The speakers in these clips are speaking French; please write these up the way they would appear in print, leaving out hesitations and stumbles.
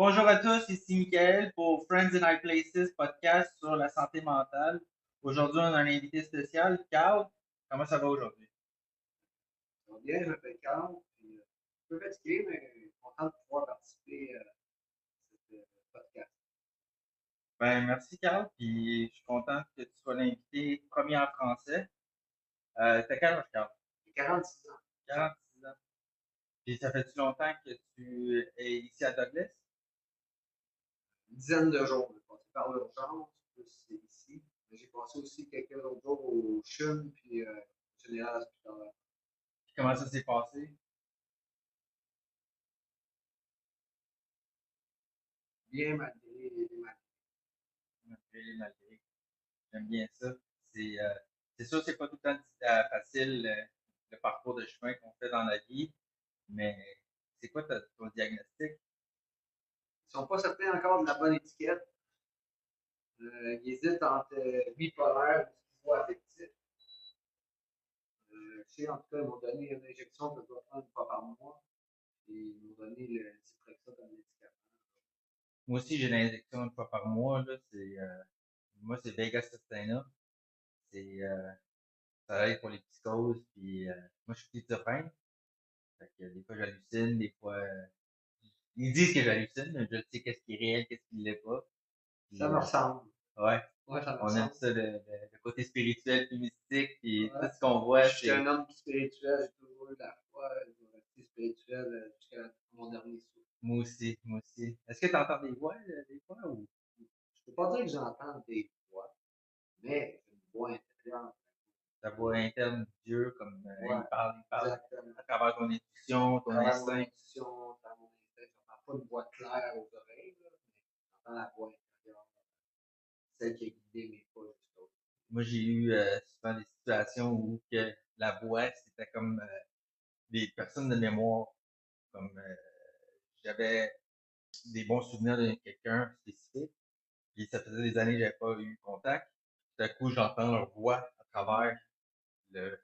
Bonjour à tous, ici Michael pour Friends in High Places podcast sur la santé mentale. Aujourd'hui, on a un invité spécial, Carl. Comment ça va aujourd'hui? Ça va bien, je m'appelle Carl, puis un peu fatigué, mais content de pouvoir participer à ce podcast. Ben, merci Carl, puis je suis content que tu sois l'invité premier en français. T'as quel âge, Carl? J'ai 46 ans, 46 ans. Puis ça fait-tu longtemps que tu es ici à Douglas? une dizaine de jours. J'ai passé par l'urgence, plus c'est ici. Mais j'ai passé aussi quelques autres jours au CHUM, puis au général hospitalier. Puis comment ça s'est passé? Bien malgré les maladies. Malgré les malgrés. J'aime bien ça. C'est euh, c'est sûr, c'est pas tout le temps facile le parcours de chemin qu'on fait dans la vie, mais c'est quoi ton diagnostic? Ils sont pas certains encore de la bonne étiquette. Ils hésitent entre bipolaire ou schizo-affectif. Je sais, en tout cas, ils m'ont donné une injection que je dois prendre une fois par mois. Et ils m'ont donné le Cyprexa comme médicament. Moi aussi, j'ai l'injection une fois par mois, là. Moi, c'est Vega Sustenna. C'est, ça aide pour les psychoses, puis moi, je suis schizophrène. Fait que des fois, j'hallucine, des fois, ils disent que j'hallucine, mais je sais qu'est-ce qui est réel, qu'est-ce qui l'est pas. Ça Puis, me ressemble. ouais, Ouais, ça me on aime ressemble. ça, le côté spirituel puis mystique, puis tout Ouais. ce qu'on Je voit, suis un c'est, homme spirituel, j'ai toujours eu la foi, je vais rester spirituel jusqu'à mon dernier souffle. moi aussi, moi aussi. Est-ce que tu entends des voix, des fois, ou Je peux pas dire que j'entends des voix, mais j'ai une voix intérieure. ta voix interne de Dieu, comme Ouais, il parle exactement. à travers ton intuition, À ton travers mon instinct? intuition, à travers mon instinct, j'entends pas une voix claire aux oreilles, là, mais j'entends la voix intérieure, celle qui a guidé mes pas jusqu'au bout. Moi, j'ai eu souvent des situations où que la voix, c'était comme des personnes de mémoire. Comme j'avais des bons souvenirs de quelqu'un spécifique, puis ça faisait des années que j'avais pas eu contact. Tout à coup, j'entends leur voix à travers le.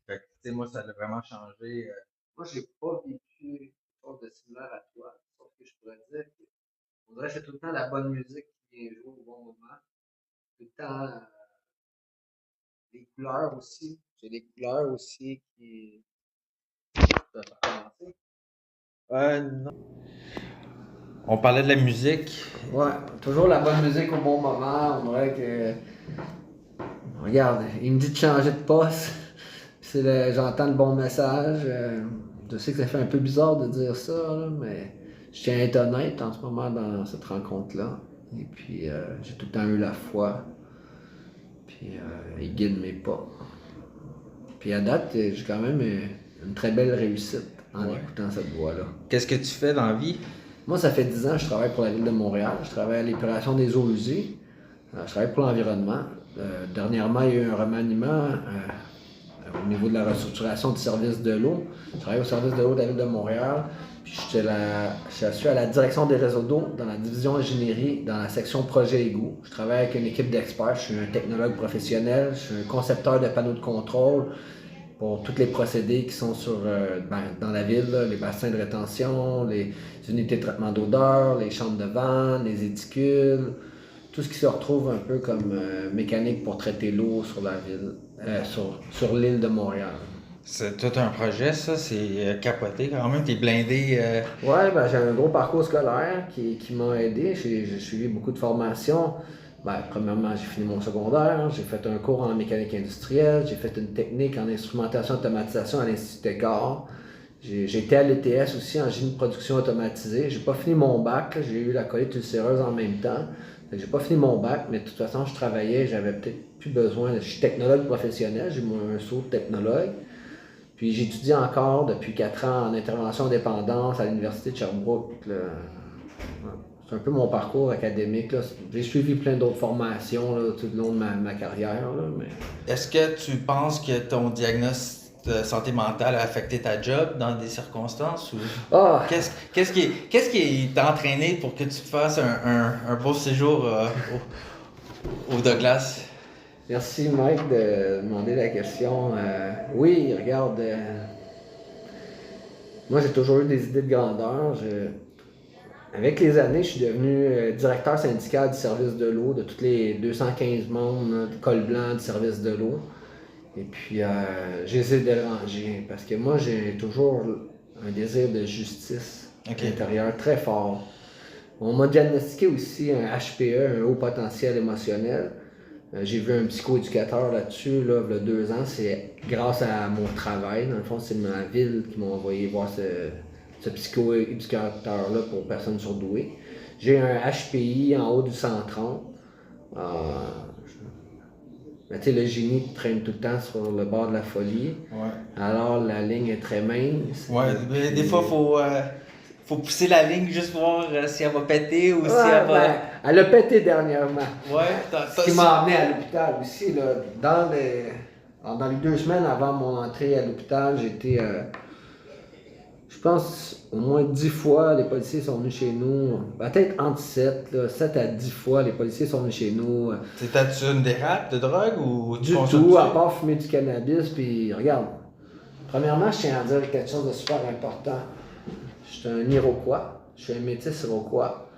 Fait que, tu sais, moi, ça a vraiment changé. Moi, j'ai pas vécu quelque chose de similaire à toi, sauf que je pourrais dire que on dirait que c'est tout le temps la bonne musique qui vient jouer au bon moment. Tout le temps les couleurs aussi. J'ai des couleurs aussi qui peuvent commencer. Non. On parlait de la musique. Ouais, toujours la bonne musique au bon moment. On dirait que. Regarde, il me dit de changer de poste. J'entends le bon message. Je sais que ça fait un peu bizarre de dire ça, là, mais je tiens à être honnête en ce moment dans cette rencontre-là. Et puis, j'ai tout le temps eu la foi. Puis, il guide mes pas. Puis, à date, j'ai quand même une très belle réussite en Ouais. écoutant cette voix-là. Qu'est-ce que tu fais dans la vie? Moi, ça fait 10 ans que je travaille pour la ville de Montréal. Je travaille à l'épuration des eaux usées. Je travaille pour l'environnement. Dernièrement, il y a eu un remaniement au niveau de la restructuration du service de l'eau. Je travaille au service de l'eau de la ville de Montréal. Puis je suis à la direction des réseaux d'eau dans la division ingénierie, dans la section projet égout. Je travaille avec une équipe d'experts. Je suis un technologue professionnel. Je suis un concepteur de panneaux de contrôle pour tous les procédés qui sont dans la ville, là, les bassins de rétention, les unités de traitement d'odeur, les chambres de vent, les éticules, tout ce qui se retrouve un peu comme mécanique pour traiter l'eau sur la ville, sur l'île de Montréal. C'est tout un projet, ça. C'est capoté quand même. T'es blindé. Ouais, ben, j'ai un gros parcours scolaire qui m'a aidé. J'ai suivi beaucoup de formations. Ben, premièrement, j'ai fini mon secondaire, j'ai fait un cours en mécanique industrielle, j'ai fait une technique en instrumentation automatisation à l'Institut Técor. J'ai été à l'ETS aussi en génie de production automatisée. J'ai pas fini mon bac, j'ai eu la colite ulcéreuse en même temps. J'ai pas fini mon bac, mais de toute façon, je travaillais, j'avais peut-être plus besoin. Je suis technologue professionnel, j'ai un saut de technologue. Puis j'étudie encore depuis 4 ans en intervention dépendance à l'Université de Sherbrooke. Là. C'est un peu mon parcours académique. Là. J'ai suivi plein d'autres formations là, tout le long de ma carrière. Là, mais... Est-ce que tu penses que ton diagnostic de santé mentale a affecté ta job dans des circonstances ou Ah! qu'est-ce qui t'a entraîné pour que tu fasses un beau séjour au Douglas? Merci Mike de demander la question. Oui, regarde, moi j'ai toujours eu des idées de grandeur. avec les années, je suis devenu directeur syndical du service de l'eau, de tous les 215 membres là, du col blanc du service de l'eau. Et puis, je les ai dérangés parce que moi, j'ai toujours un désir de justice intérieure très fort. On m'a diagnostiqué aussi un HPE, un haut potentiel émotionnel. J'ai vu un psychoéducateur là-dessus, là, il y a 2 ans. C'est grâce à mon travail. Dans le fond, c'est ma ville qui m'a envoyé voir ce psychoéducateur-là pour personnes surdouées. J'ai un HPI en haut du 130. Mais tu sais, le génie traîne tout le temps sur le bord de la folie. Ouais. Alors, la ligne est très mince. Ouais, mais des fois, faut pousser la ligne juste pour voir si elle va péter ou si Ouais, elle va... elle a pété dernièrement. Ouais, Ce qui m'a amené à l'hôpital aussi. Là, dans les 2 semaines avant mon entrée à l'hôpital, j'étais, je pense, au moins 10 fois, les policiers sont venus chez nous. Peut-être entre 7 à 10 fois, les policiers sont venus chez nous. C'était-tu une dérape de drogue ou Du tout, à part fumer du cannabis. Puis regarde, premièrement, je tiens à dire quelque chose de super important. Je suis un Iroquois, je suis un métis Iroquois.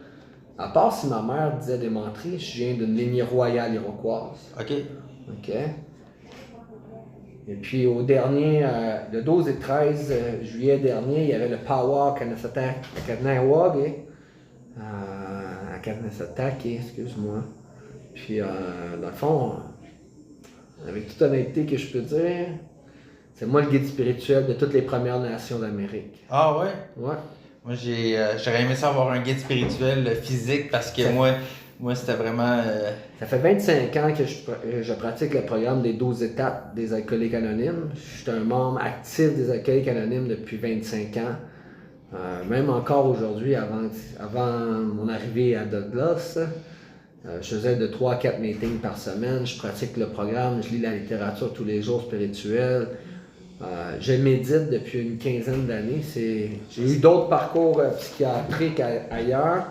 À part si ma mère disait des menteries, je viens d'une lignée royale iroquoise. OK. OK. Et puis au dernier, le 12 et 13 juillet dernier, il y avait le Powwow à Kanesatake, excuse-moi. Puis dans le fond, avec toute honnêteté que je peux dire, c'est moi le guide spirituel de toutes les Premières Nations d'Amérique. Ah ouais? Ouais. Moi, j'aurais aimé ça avoir un guide spirituel physique parce que moi c'était vraiment... Ça fait 25 ans que je pratique le programme des 12 étapes des alcooliques anonymes. Je suis un membre actif des alcooliques anonymes depuis 25 ans. Même encore aujourd'hui, avant mon arrivée à Douglas, je faisais de 3 à 4 meetings par semaine. Je pratique le programme, je lis la littérature tous les jours spirituelle. Je médite depuis une 15aine d'années. J'ai eu d'autres parcours psychiatriques ailleurs,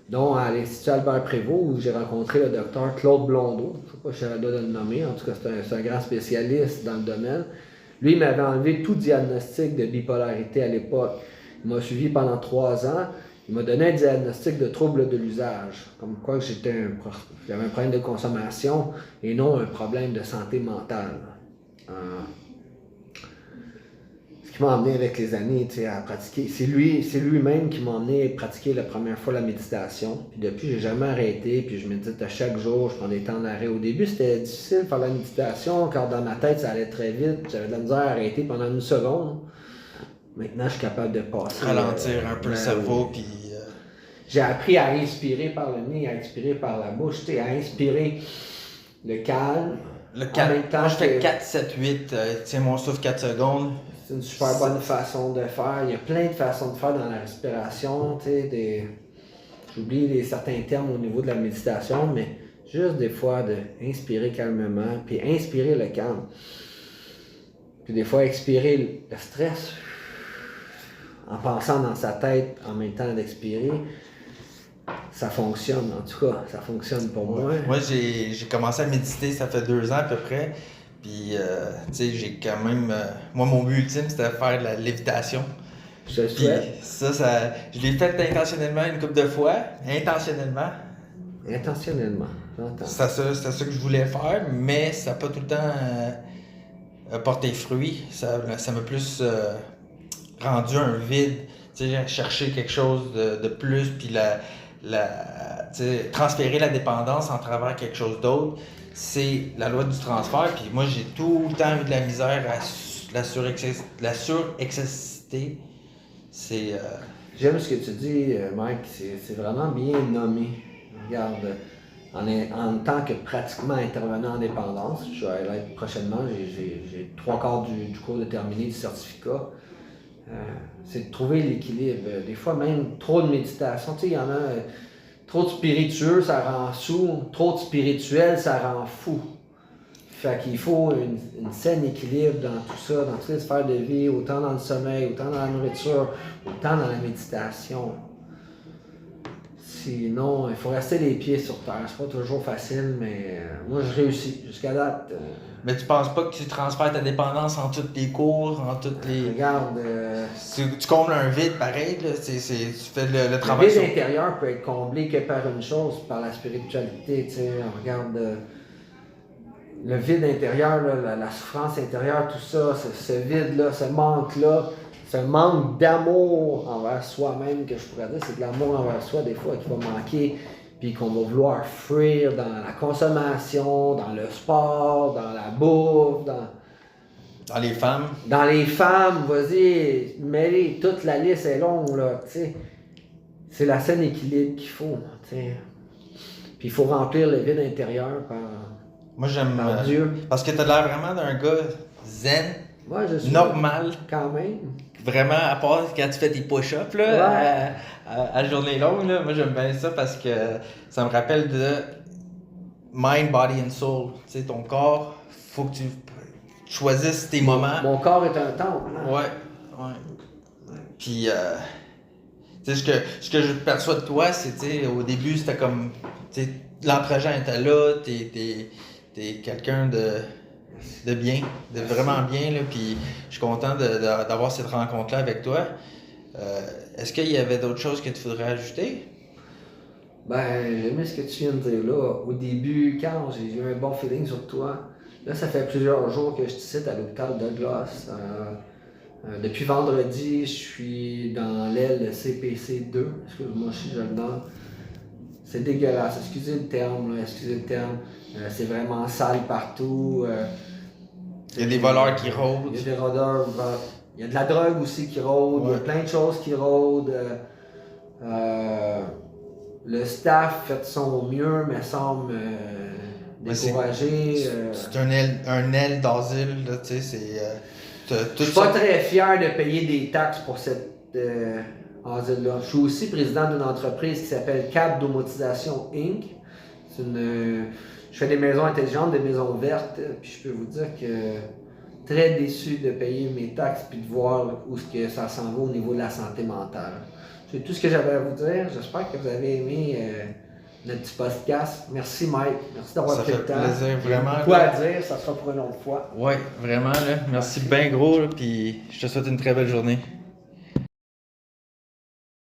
dont à l'Institut Albert Prévost, où j'ai rencontré le docteur Claude Blondeau. Je ne sais pas si j'ai le droit de le nommer, en tout cas c'est un grand spécialiste dans le domaine. Lui, il m'avait enlevé tout diagnostic de bipolarité à l'époque. Il m'a suivi pendant 3 ans. Il m'a donné un diagnostic de trouble de l'usage, comme quoi j'avais un problème de consommation et non un problème de santé mentale. Qui m'a emmené avec les années à pratiquer. C'est lui-même qui m'a emmené à pratiquer la première fois la méditation. Puis depuis, j'ai jamais arrêté. Puis je médite à chaque jour. Je prends des temps d'arrêt. Au début, c'était difficile de faire la méditation, car dans ma tête, ça allait très vite. J'avais de la misère à arrêter pendant 1 seconde. Maintenant, je suis capable de passer. Ralentir un peu le cerveau. Puis j'ai appris à inspirer par le nez, à expirer par la bouche. À inspirer le calme. En même temps, moi, je fais 4, 7, 8. Tiens mon souffle 4 secondes. C'est une super bonne façon de faire. Il y a plein de façons de faire dans la respiration. J'oublie certains termes au niveau de la méditation, mais juste des fois d'inspirer calmement, puis inspirer le calme. Puis des fois expirer le stress en pensant dans sa tête en même temps d'expirer. Ça fonctionne, en tout cas, ça fonctionne pour moi. Moi, j'ai commencé à méditer, ça fait 2 ans à peu près. Puis, tu sais, j'ai quand même... moi, mon but ultime, c'était de faire de la lévitation. Je le souhaite. Puis, ça, je l'ai fait intentionnellement une couple de fois. Intentionnellement. J'entends. C'était ça que je voulais faire, mais ça n'a pas tout le temps porté fruit. Ça m'a plus rendu un vide. Tu sais, chercher quelque chose de plus, puis transférer la dépendance en travers quelque chose d'autre. C'est la loi du transfert, puis moi j'ai tout le temps eu de la misère à la surexciter. C'est... J'aime ce que tu dis, Mike, c'est vraiment bien nommé. Regarde, en tant que pratiquement intervenant en dépendance, je vais l'être prochainement, j'ai 3/4 du cours de terminé du certificat. C'est de trouver l'équilibre. Des fois même trop de méditation, tu sais, il y en a... Trop de spiritueux, ça rend sourd. Trop de spirituel, ça rend fou. Fait qu'il faut une saine équilibre dans tout ça, dans toutes les sphères de vie, autant dans le sommeil, autant dans la nourriture, autant dans la méditation. Sinon, il faut rester les pieds sur terre. C'est pas toujours facile, mais moi, je réussis. Jusqu'à date, Mais tu penses pas que tu transfères ta dépendance en tous tes cours, en toutes les... regarde, Tu combles un vide pareil, là. Tu fais le le travail vide sur... intérieur peut être comblé que par une chose, par la spiritualité. Tu sais, regarde, le vide intérieur, là, la souffrance intérieure, tout ça, ce vide-là, ce manque-là, ce manque d'amour envers soi-même, que je pourrais dire, c'est que l'amour envers soi, des fois, qui va manquer, puis qu'on va vouloir fuir dans la consommation, dans le sport, dans la bouffe, Dans les femmes. dans les femmes, vas-y, mêlez, toute la liste est longue, là, tu sais. C'est la scène équilibre qu'il faut, tu sais. Puis il faut remplir le vide intérieur Moi, j'aime... par Dieu. Parce que t'as l'air vraiment d'un gars zen, Moi, je suis normal. quand même. Vraiment, à part quand tu fais tes push-ups là, à journée longue, là, moi j'aime bien ça parce que ça me rappelle de mind, body and soul. Tu sais, ton corps, faut que tu choisisses tes moments. Mon corps est un temple. Hein? Ouais. Puis, tu sais, ce que je perçois de toi, c'est, tu sais, au début, c'était comme, tu sais, l'entre-gens était là, t'es quelqu'un de bien, de vraiment bien, là, puis je suis content d'avoir cette rencontre-là avec toi. Est-ce qu'il y avait d'autres choses que tu voudrais ajouter? Ben, j'aimais ce que tu viens de dire là. Au début, quand j'ai eu un bon feeling sur toi, là, ça fait plusieurs jours que je te cite à l'hôpital Douglas. Depuis vendredi, je suis dans l'aile CPC2. Excuse-moi, je suis dedans. C'est dégueulasse, excusez le terme, là, excusez le terme. C'est vraiment sale partout. Il y a des voleurs qui rôdent. Il y a des rôdeurs. Il y a de la drogue aussi qui rôde. Il y a plein de choses qui rôdent. Le staff fait de son mieux, mais semble découragé. C'est un aile d'asile, là, tu sais, c'est... Je suis pas très fier de payer des taxes pour cet asile-là. Je suis aussi président d'une entreprise qui s'appelle Cap Domotisation Inc. Je fais des maisons intelligentes, des maisons vertes, puis je peux vous dire que très déçu de payer mes taxes puis de voir où ce que ça s'en va au niveau de la santé mentale. C'est tout ce que j'avais à vous dire. J'espère que vous avez aimé notre petit podcast. Merci Mike. Merci d'avoir pris le temps. Ça fait plaisir, vraiment. Quoi à dire, ça sera pour une autre fois. Ouais, vraiment, là. Merci bien gros, là, puis je te souhaite une très belle journée.